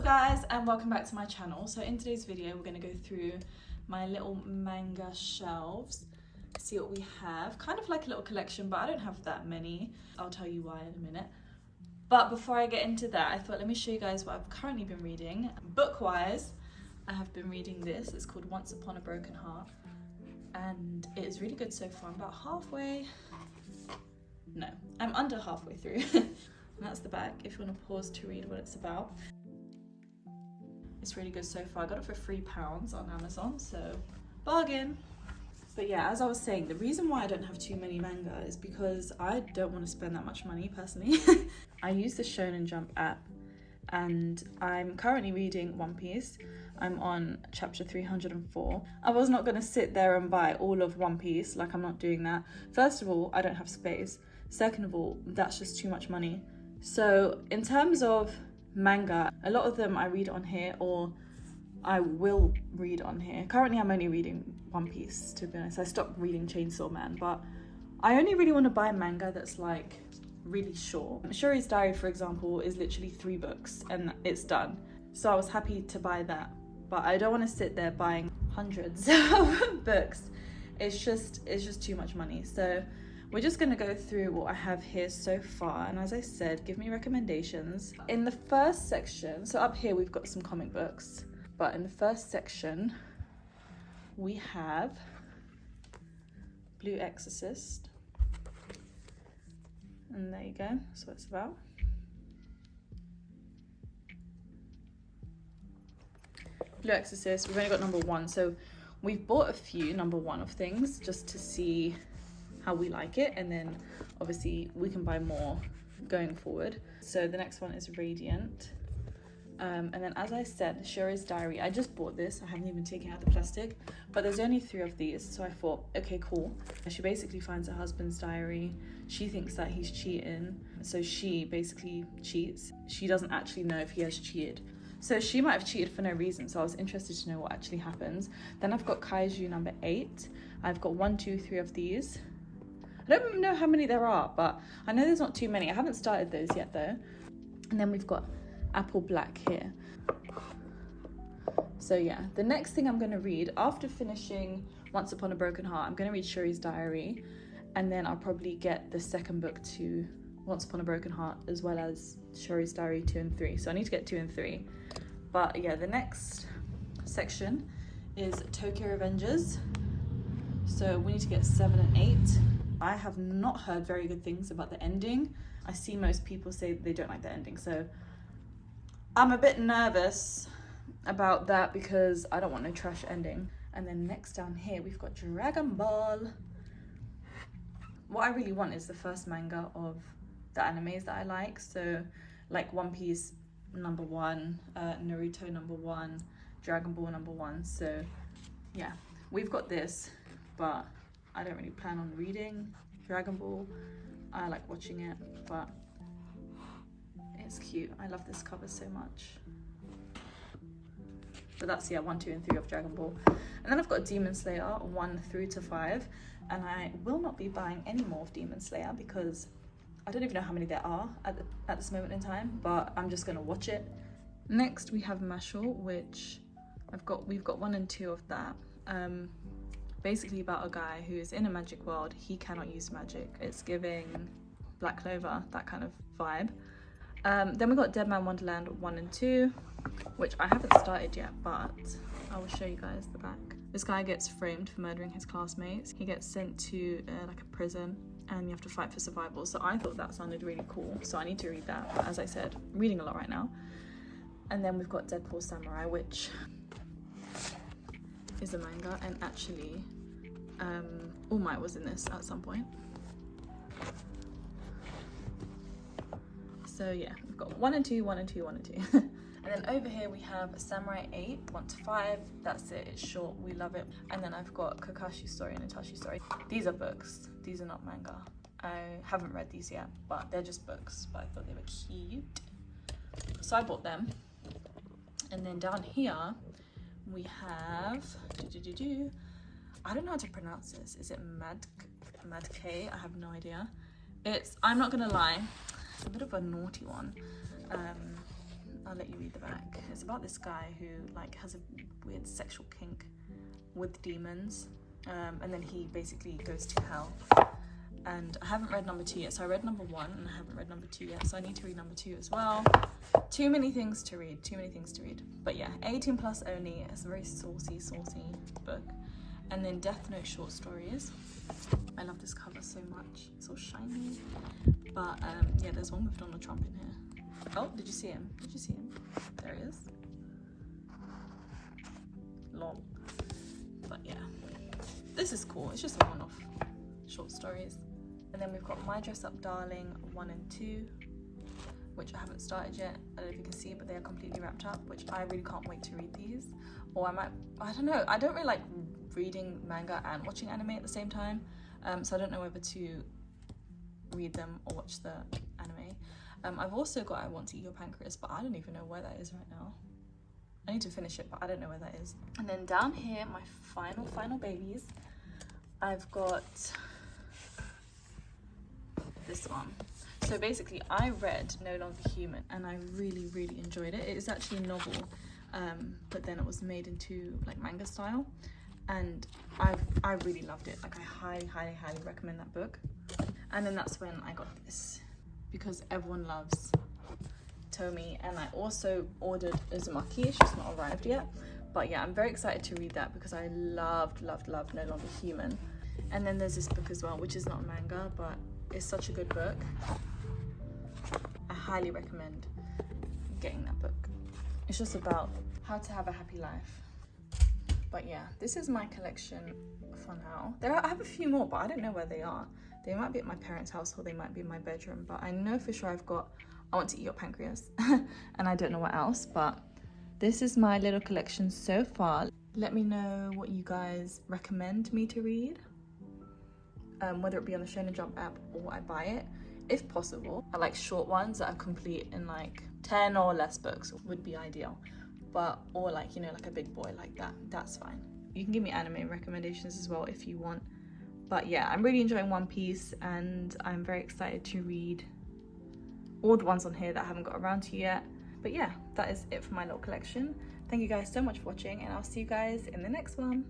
guys, and welcome back to my channel. So in today's video we're going to go through my little manga shelves, see what we have. Kind of like a little collection, but I don't have that many. I'll tell you why in a minute. But before I get into that, I thought let me show you guys what I've currently been reading. Book-wise, I have been reading this. It's called Once Upon a Broken Heart, and it is really good so far. I'm about halfway. No, I'm under halfway through. And that's the back if you want to pause to read what it's about. It's really good so far. I got it for £3 on Amazon, so bargain. But yeah, as I was saying, the reason why I don't have too many manga is because I don't want to spend that much money personally. I use the Shonen Jump app and I'm currently reading One Piece. I'm on chapter 304. I was not going to sit there and buy all of One Piece, like I'm not doing that. First of all, I don't have space. Second of all, that's just too much money. So in terms of manga, a lot of them I read on here, or I will read on here. Currently I'm only reading One Piece, to be honest. I stopped reading Chainsaw Man, but I only really want to buy manga that's like really short. Shuri's Diary, for example, is literally 3 books and it's done. So I was happy to buy that, but I don't want to sit there buying hundreds of books. It's just too much money. So we're just going to go through what I have here so far, and as I said, give me recommendations. In the first section, so up here we've got some comic books, but in the first section we have Blue Exorcist, and there you go, that's what it's about. Blue Exorcist, we've only got number 1, so we've bought a few number 1 of things just to see how we like it, and then obviously we can buy more going forward. So the next one is Radiant, and then as I said, Shuri's Diary, I just bought this. I haven't even taken out the plastic, but there's only 3 of these, so I thought, okay, cool. She basically finds her husband's diary. She thinks that he's cheating, so she basically cheats. She doesn't actually know if he has cheated, so she might have cheated for no reason, so I was interested to know what actually happens. Then I've got Kaiju number 8. I've got 1, 2, 3 of these. I don't know how many there are, but I know there's not too many. I haven't started those yet though. And then we've got Apple Black here. So yeah, the next thing I'm going to read after finishing Once Upon a Broken Heart, I'm going to read Shuri's Diary, and then I'll probably get the second book to Once Upon a Broken Heart as well as Shuri's Diary 2 and 3. So I need to get 2 and 3. But yeah, the next section is Tokyo Revengers. So we need to get 7 and 8. I have not heard very good things about the ending. I see most people say they don't like the ending, so I'm a bit nervous about that because I don't want no trash ending. And then next down here we've got Dragon Ball. What I really want is the first manga of the animes that I like, so like One Piece number 1, Naruto number 1, Dragon Ball number 1. So yeah, we've got this, but I don't really plan on reading Dragon Ball. I like watching it, but it's cute. I love this cover so much. But that's, yeah, 1, 2, and 3 of Dragon Ball. And then I've got Demon Slayer 1 through to 5. And I will not be buying any more of Demon Slayer because I don't even know how many there are at this moment in time, but I'm just gonna watch it. Next we have Mashal, which we've got 1 and 2 of that. Basically about a guy who is in a magic world. He cannot use magic. It's giving Black Clover, that kind of vibe. Then we got Dead Man Wonderland 1 and 2, which I haven't started yet, but I will show you guys the back. This guy gets framed for murdering his classmates. He gets sent to like a prison, and you have to fight for survival. So I thought that sounded really cool, so I need to read that. But as I said, I'm reading a lot right now. And then we've got Deadpool Samurai, which is a manga, and actually All Might was in this at some point. So yeah, we've got 1 and 2, 1 and 2, 1 and 2. And then over here we have Samurai 8, 1 to 5. That's it, it's short, we love it. And then I've got Kakashi's Story and Itachi's Story. These are books, these are not manga. I haven't read these yet, but they're just books, but I thought they were cute, so I bought them. And then down here we have I don't know how to pronounce this. Is it Madke? I have no idea. I'm not gonna lie, it's a bit of a naughty one. I'll let you read the back. It's about this guy who like has a weird sexual kink with demons, and then he basically goes to hell. And I haven't read number 2 yet, so I read number 1 and I haven't read number 2 yet, so I need to read number 2 as well. Too many things to read. But yeah, 18 plus only. It's a very saucy book. And then Death Note short stories. I love this cover so much. It's all shiny. But yeah, there's one with Donald Trump in here. Oh, did you see him? There he is. Lol. But yeah, this is cool. It's just a one-off short stories. And then we've got My Dress Up Darling 1 and 2, which I haven't started yet. I don't know if you can see, but they are completely wrapped up, which I really can't wait to read these. Or I don't know, I don't really like reading manga and watching anime at the same time, so I don't know whether to read them or watch the anime. I've also got I Want to Eat Your Pancreas, but I don't even know where that is right now. I need to finish it, but I don't know where that is. And then down here, my final babies, I've got this one. So basically I read No Longer Human and I really enjoyed it. It is actually a novel, but then it was made into like manga style, and I really loved it. Like I highly recommend that book. And then that's when I got this, because everyone loves Tomi, and I also ordered Uzumaki. It's just not arrived yet, but yeah, I'm very excited to read that because I loved No Longer Human. And then there's this book as well, which is not a manga, but it's such a good book. I highly recommend getting that book. It's just about how to have a happy life. But yeah, this is my collection for now. I have a few more, but I don't know where they are. They might be at my parents' house or they might be in my bedroom, but I know for sure I've got I Want to Eat Your Pancreas and I don't know what else, but this is my little collection so far. Let me know what you guys recommend me to read, whether it be on the Shonen Jump app or I buy it, if possible. I like short ones that are complete in like 10 or less books would be ideal, but or like, you know, like a big boy like that, that's fine. You can give me anime recommendations as well if you want. But yeah, I'm really enjoying One Piece and I'm very excited to read all the ones on here that I haven't got around to yet. But yeah, that is it for my little collection. Thank you guys so much for watching, and I'll see you guys in the next one.